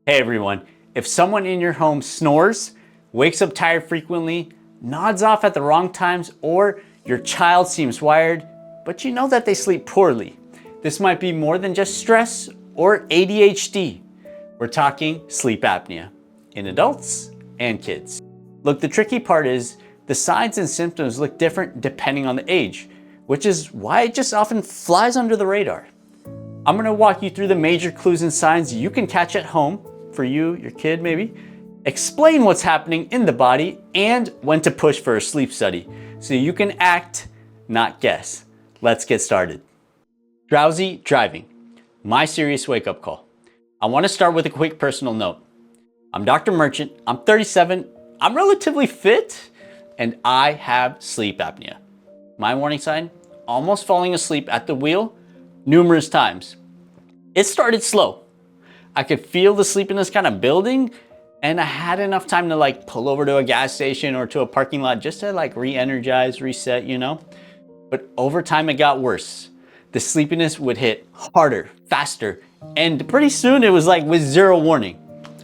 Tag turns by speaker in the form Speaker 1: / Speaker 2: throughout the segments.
Speaker 1: Hey everyone, if someone in your home snores, wakes up tired frequently, nods off at the wrong times, or your child seems wired, but you know that they sleep poorly, this might be more than just stress or ADHD. We're talking sleep apnea in adults and kids. Look, the tricky part is the signs and symptoms look different depending on the age, which is why it just often flies under the radar. I'm gonna walk you through the major clues and signs you can catch at home, for you, your kid maybe, explain what's happening in the body, and when to push for a sleep study, so you can act, not guess. Let's get started. Drowsy driving, my serious wake-up call. I wanna start with a quick personal note. I'm Dr. Merchant, I'm 37, I'm relatively fit, and I have sleep apnea. My warning sign, almost falling asleep at the wheel numerous times. It started slow. I could feel the sleepiness kind of building, and I had enough time to pull over to a gas station or to a parking lot just to re-energize, reset, you know? But over time it got worse. The sleepiness would hit harder, faster, and pretty soon it was with zero warning.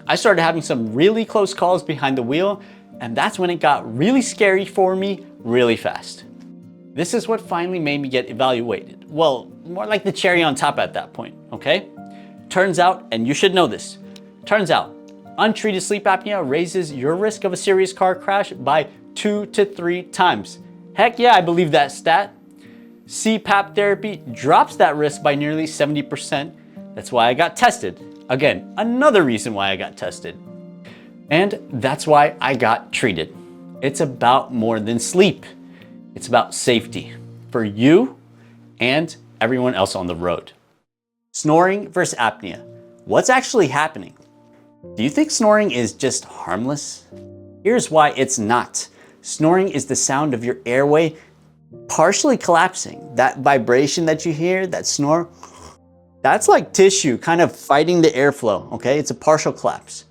Speaker 1: I started having some really close calls behind the wheel, and that's when it got really scary for me really fast. This is what finally made me get evaluated. Well, more like the cherry on top at that point, okay? Turns out, and you should know this, turns out untreated sleep apnea raises your risk of a serious car crash by 2 to 3 times. Heck yeah, I believe that stat. CPAP therapy drops that risk by nearly 70%. That's why I got tested. Again, another reason why I got tested. And that's why I got treated. It's about more than sleep. It's about safety for you and everyone else on the road. Snoring versus apnea. What's actually happening? Do you think snoring is just harmless? Here's why it's not. Snoring is the sound of your airway partially collapsing. That vibration that you hear, that snore, that's like tissue kind of fighting the airflow, okay? It's a partial collapse.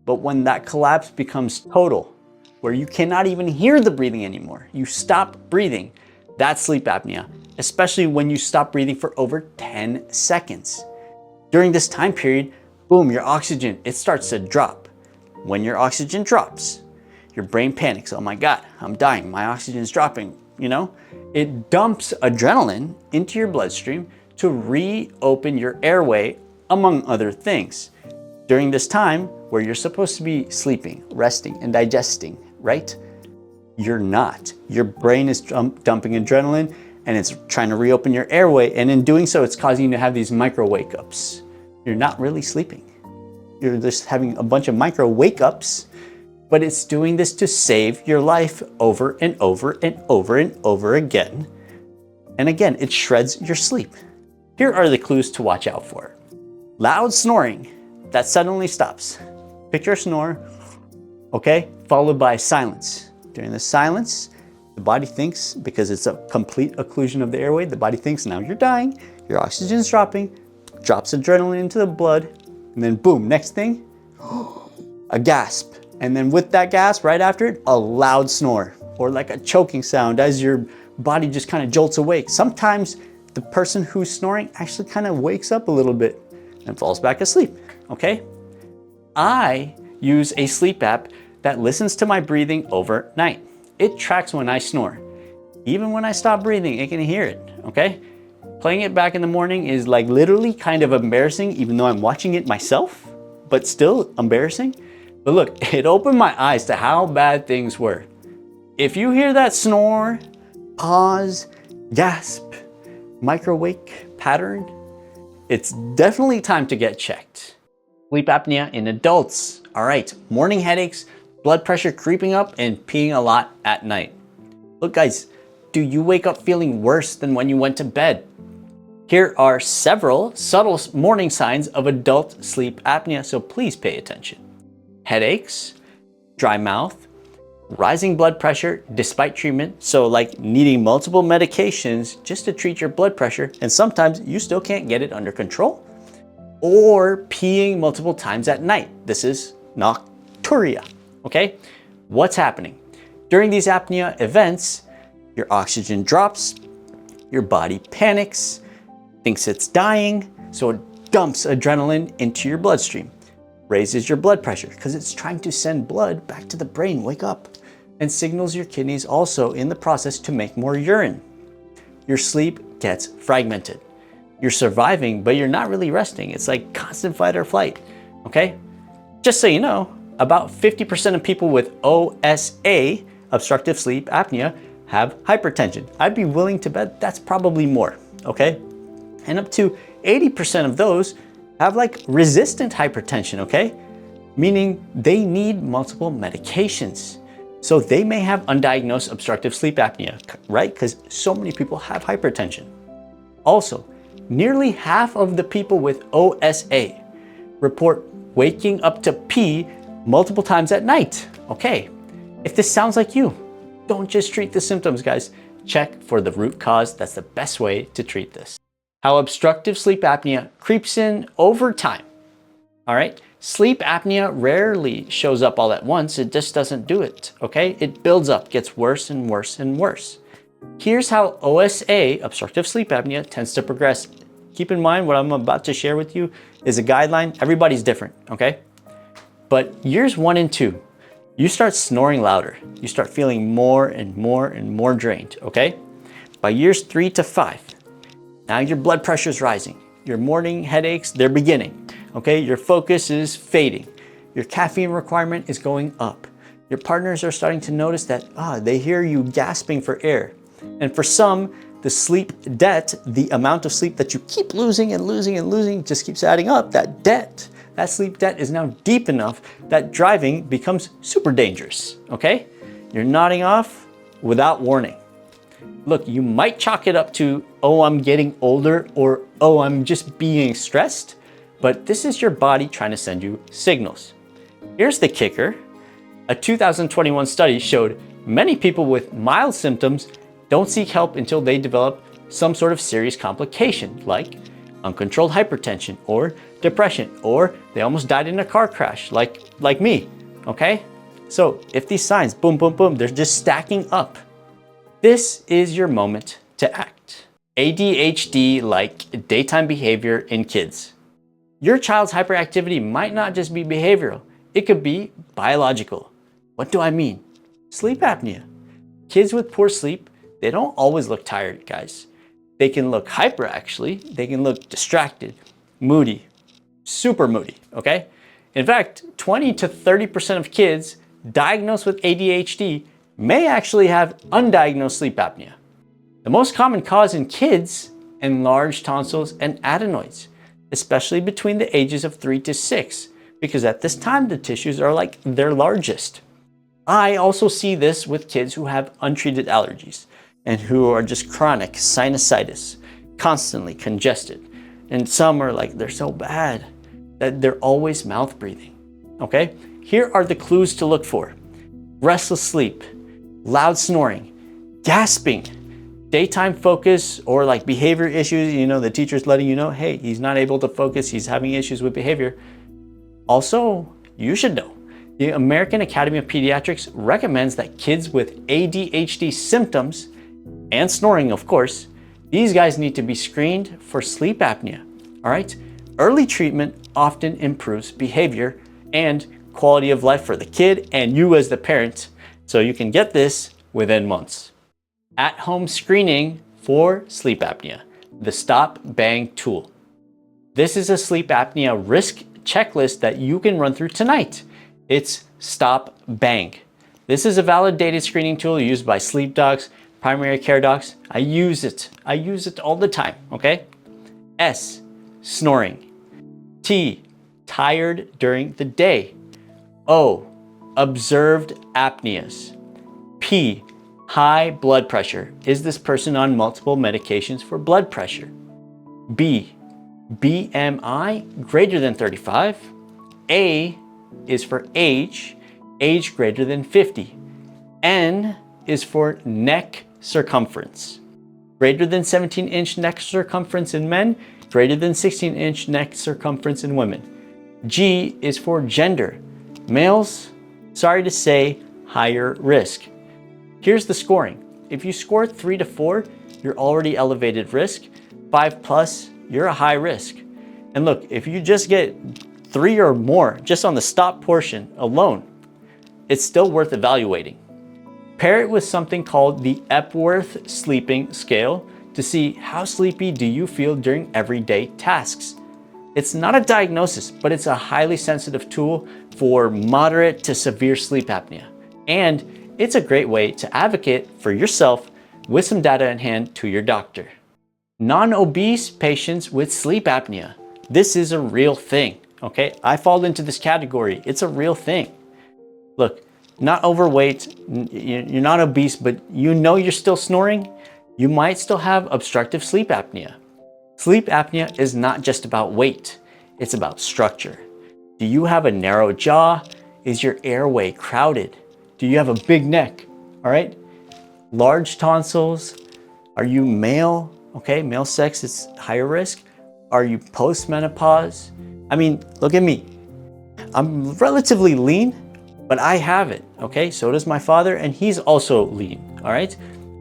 Speaker 1: But when that collapse becomes total, where you cannot even hear the breathing anymore, you stop breathing, that's sleep apnea, especially when you stop breathing for over 10 seconds. During this time period, boom, your oxygen, it starts to drop. When your oxygen drops, your brain panics. Oh my God, I'm dying, my oxygen is dropping, you know? It dumps adrenaline into your bloodstream to reopen your airway, among other things. During this time where you're supposed to be sleeping, resting, and digesting, right? You're not. Your brain is dumping adrenaline and it's trying to reopen your airway, and in doing so, it's causing you to have these micro wake-ups. You're not really sleeping. You're just having a bunch of micro wake-ups, but it's doing this to save your life over and over and over and over again. And again, it shreds your sleep. Here are the clues to watch out for. Loud snoring that suddenly stops. Picture a snore, okay? Followed by silence. During the silence, the body thinks, because it's a complete occlusion of the airway, the body thinks now you're dying, your oxygen's dropping, drops adrenaline into the blood, and then boom, next thing, a gasp. And then with that gasp, right after it, a loud snore, or like a choking sound as your body just kind of jolts awake. Sometimes the person who's snoring actually kind of wakes up a little bit and falls back asleep, okay? I use a sleep app that listens to my breathing overnight. It tracks when I snore. Even when I stop breathing, it can hear it, okay? Playing it back in the morning is literally kind of embarrassing, even though I'm watching it myself, but still embarrassing. But look, it opened my eyes to how bad things were. If you hear that snore, pause, gasp, micro wake pattern, it's definitely time to get checked. Sleep apnea in adults. All right, morning headaches, blood pressure creeping up, and peeing a lot at night. Look guys, do you wake up feeling worse than when you went to bed? Here are several subtle morning signs of adult sleep apnea, so please pay attention. Headaches, dry mouth, rising blood pressure despite treatment, so needing multiple medications just to treat your blood pressure, and sometimes you still can't get it under control, or peeing multiple times at night. This is nocturia, okay? What's happening? During these apnea events, your oxygen drops, your body panics, thinks it's dying, so it dumps adrenaline into your bloodstream. raises your blood pressure because it's trying to send blood back to the brain, wake up, and signals your kidneys also in the process to make more urine. Your sleep gets fragmented. You're surviving, but you're not really resting. It's like constant fight or flight, okay? Just so you know, about 50% of people with OSA, obstructive sleep apnea, have hypertension. I'd be willing to bet that's probably more, okay? And up to 80% of those have like resistant hypertension, okay? Meaning they need multiple medications. So they may have undiagnosed obstructive sleep apnea, right? Because so many people have hypertension. Also, nearly half of the people with OSA report waking up to pee multiple times at night. Okay, if this sounds like you, don't just treat the symptoms, guys. Check for the root cause. That's the best way to treat this. How obstructive sleep apnea creeps in over time. All right, sleep apnea rarely shows up all at once. It just doesn't do it, okay? It builds up, gets worse and worse and worse. Here's how OSA, obstructive sleep apnea, tends to progress. Keep in mind what I'm about to share with you is a guideline. Everybody's different, okay? But years 1 and 2, you start snoring louder. You start feeling more and more and more drained, okay? By years 3 to 5, now your blood pressure is rising. Your morning headaches, they're beginning, okay? Your focus is fading. Your caffeine requirement is going up. Your partners are starting to notice that, they hear you gasping for air. And for some, the sleep debt, the amount of sleep that you keep losing and losing and losing just keeps adding up. That sleep debt is now deep enough that driving becomes super dangerous, okay? You're nodding off without warning. Look, you might chalk it up to, oh, I'm getting older, or, oh, I'm just being stressed, but this is your body trying to send you signals. Here's the kicker. A 2021 study showed many people with mild symptoms don't seek help until they develop some sort of serious complication, like uncontrolled hypertension or depression, or they almost died in a car crash, like me, okay? So if these signs, boom, boom, boom, they're just stacking up, this is your moment to act. ADHD-like daytime behavior in kids. Your child's hyperactivity might not just be behavioral, it could be biological. What do I mean? Sleep apnea. Kids with poor sleep, they don't always look tired, guys. They can look hyper, actually. They can look distracted, moody, super moody, okay? In fact, 20 to 30% of kids diagnosed with ADHD may actually have undiagnosed sleep apnea. The most common cause in kids, enlarged tonsils and adenoids, especially between the ages of 3 to 6, because at this time the tissues are like their largest. I also see this with kids who have untreated allergies and who are just chronic sinusitis, constantly congested. And some are like, they're so bad that they're always mouth breathing, okay? Here are the clues to look for. Restless sleep, loud snoring, gasping, daytime focus, or like behavior issues, the teacher's letting you know, hey, he's not able to focus, he's having issues with behavior. Also, you should know, the American Academy of Pediatrics recommends that kids with ADHD symptoms and snoring, of course, these guys need to be screened for sleep apnea, all right? Early treatment often improves behavior and quality of life for the kid and you as the parent, so you can get this within months. At-home screening for sleep apnea, the Stop Bang tool. This is a sleep apnea risk checklist that you can run through tonight. It's Stop Bang. This is a validated screening tool used by sleep docs, primary care docs. I use it all the time, okay? S, snoring. T, tired during the day. O, observed apneas. P, high blood pressure. Is this person on multiple medications for blood pressure? B, BMI greater than 35. A is for age greater than 50. N is for neck circumference. Greater than 17-inch neck circumference in men, greater than 16-inch neck circumference in women. G is for gender. Males, sorry to say, higher risk. Here's the scoring. If you score 3 to 4, you're already elevated risk. 5+, you're a high risk. And look, if you just get 3 or more just on the stop portion alone, it's still worth evaluating. Pair it with something called the Epworth Sleeping Scale to see how sleepy do you feel during everyday tasks. It's not a diagnosis, but it's a highly sensitive tool for moderate to severe sleep apnea. And it's a great way to advocate for yourself with some data in hand to your doctor. Non-obese patients with sleep apnea. This is a real thing, okay? I fall into this category. It's a real thing. Look, not overweight, you're not obese, but you know you're still snoring, you might still have obstructive sleep apnea. Sleep apnea is not just about weight, it's about structure. Do you have a narrow jaw? Is your airway crowded? Do you have a big neck? All right? Large tonsils? Are you male? Okay, male sex is higher risk. Are you post-menopause? I mean, look at me. I'm relatively lean, but I have it, okay? So does my father, and he's also lean, all right?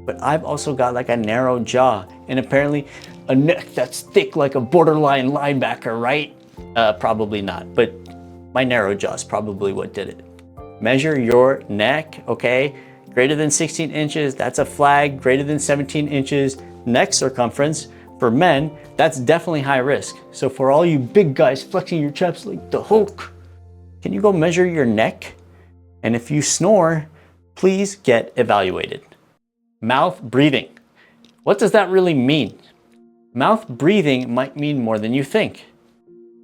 Speaker 1: But I've also got like a narrow jaw and apparently a neck that's thick like a borderline linebacker, right? Probably not, but my narrow jaw is probably what did it. Measure your neck, okay? Greater than 16 inches, that's a flag. Greater than 17 inches, neck circumference. For men, that's definitely high risk. So for all you big guys flexing your chaps like the Hulk, can you go measure your neck? And if you snore, please get evaluated. Mouth breathing. What does that really mean? Mouth breathing might mean more than you think.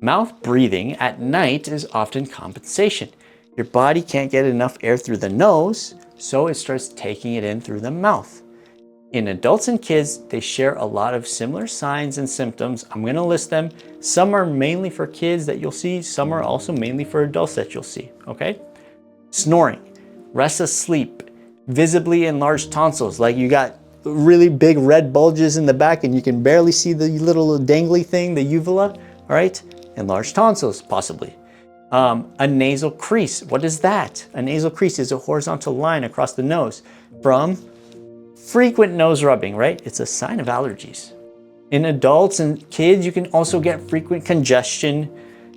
Speaker 1: Mouth breathing at night is often compensation. Your body can't get enough air through the nose, so it starts taking it in through the mouth. In adults and kids, they share a lot of similar signs and symptoms. I'm going to list them. Some are mainly for kids that you'll see. Some are also mainly for adults that you'll see, okay? Snoring, restless sleep, visibly enlarged tonsils, like you got really big red bulges in the back and you can barely see the little dangly thing, the uvula, all right? Enlarged tonsils, possibly. A nasal crease, what is that? A nasal crease is a horizontal line across the nose from frequent nose rubbing, right? It's a sign of allergies. In adults and kids, you can also get frequent congestion.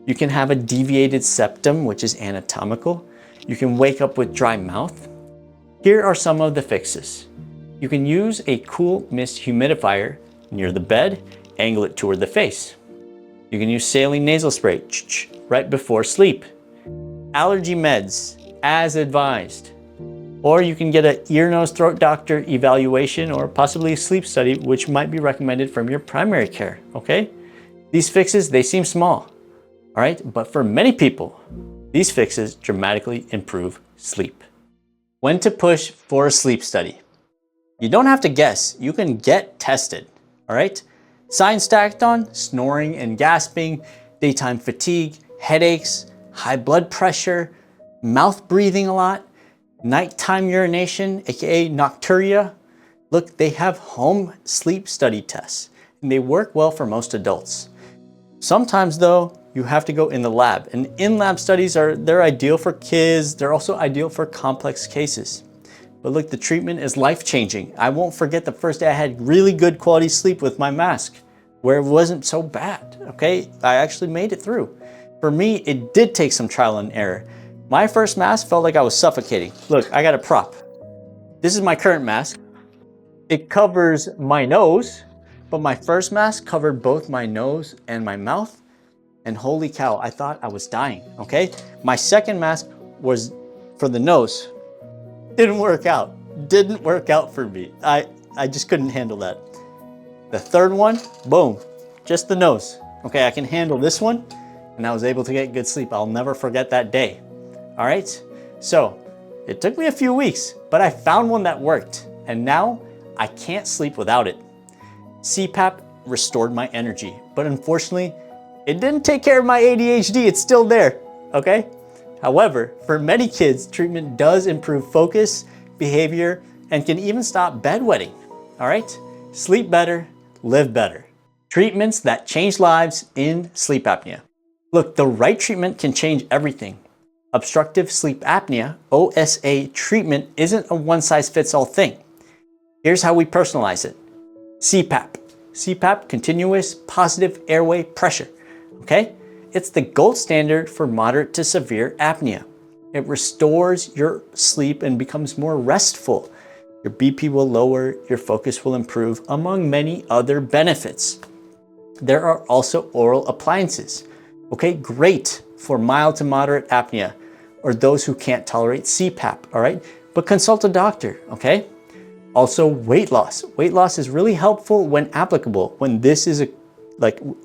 Speaker 1: You can have a deviated septum, which is anatomical. You can wake up with dry mouth. Here are some of the fixes. You can use a cool mist humidifier near the bed, angle it toward the face. You can use saline nasal spray right before sleep. Allergy meds, as advised. Or you can get an ear, nose, throat doctor evaluation or possibly a sleep study, which might be recommended from your primary care, okay? These fixes, they seem small, all right? But for many people, these fixes dramatically improve sleep. When to push for a sleep study. You don't have to guess, you can get tested, all right? Signs stacked on, snoring and gasping, daytime fatigue, headaches, high blood pressure, mouth breathing a lot, nighttime urination, aka nocturia. Look, they have home sleep study tests, and they work well for most adults. Sometimes though, you have to go in the lab, and in-lab studies they're ideal for kids. They're also ideal for complex cases. But look, the treatment is life-changing. I won't forget the first day I had really good quality sleep with my mask, where it wasn't so bad, okay? I actually made it through. For me, it did take some trial and error. My first mask felt like I was suffocating. Look, I got a prop. This is my current mask. It covers my nose, but my first mask covered both my nose and my mouth. And holy cow, I thought I was dying, okay? My second mask was for the nose. Didn't work out. Didn't work out for me. I just couldn't handle that. The third one, boom, just the nose. Okay, I can handle this one, and I was able to get good sleep. I'll never forget that day. All right, so it took me a few weeks, but I found one that worked, and now I can't sleep without it. CPAP restored my energy, but unfortunately, it didn't take care of my ADHD. It's still there, okay? However, for many kids, treatment does improve focus, behavior, and can even stop bedwetting, all right? Sleep better, live better. Treatments that change lives in sleep apnea. Look, the right treatment can change everything. Obstructive sleep apnea, OSA treatment, isn't a one-size-fits-all thing. Here's how we personalize it. CPAP. CPAP, continuous positive airway pressure, okay? it's the gold standard for moderate to severe apnea. It restores your sleep and becomes more restful. Your BP will lower, your focus will improve, among many other benefits. There are also oral appliances. Okay, great for mild to moderate apnea or those who can't tolerate CPAP, all right? But consult a doctor, okay? Also, weight loss. Weight loss is really helpful when applicable. When this is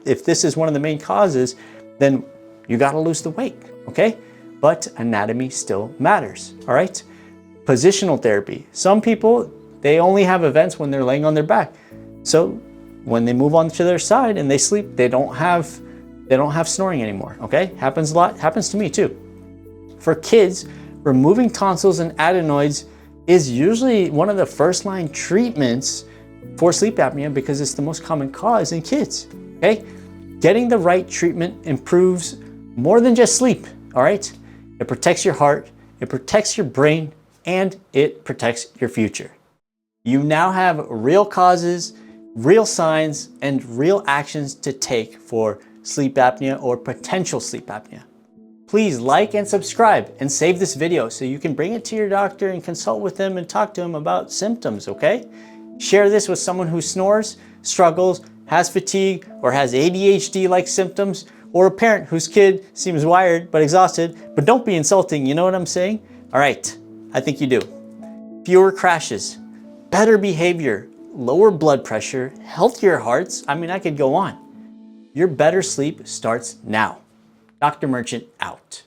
Speaker 1: if this is one of the main causes, then you gotta lose the weight, okay? But anatomy still matters, all right? Positional therapy. Some people, they only have events when they're laying on their back. So when they move on to their side and they sleep, they don't have snoring anymore, okay? Happens a lot, happens to me too. For kids, removing tonsils and adenoids is usually one of the first line treatments for sleep apnea because it's the most common cause in kids, okay? Getting the right treatment improves more than just sleep, all right? It protects your heart, it protects your brain, and it protects your future. You now have real causes, real signs, and real actions to take for sleep apnea or potential sleep apnea. Please like and subscribe and save this video so you can bring it to your doctor and consult with them and talk to them about symptoms, okay? Share this with someone who snores, struggles, has fatigue, or has ADHD-like symptoms, or a parent whose kid seems wired but exhausted, but don't be insulting, you know what I'm saying? All right, I think you do. Fewer crashes, better behavior, lower blood pressure, healthier hearts, I mean, I could go on. Your better sleep starts now. Dr. Merchant out.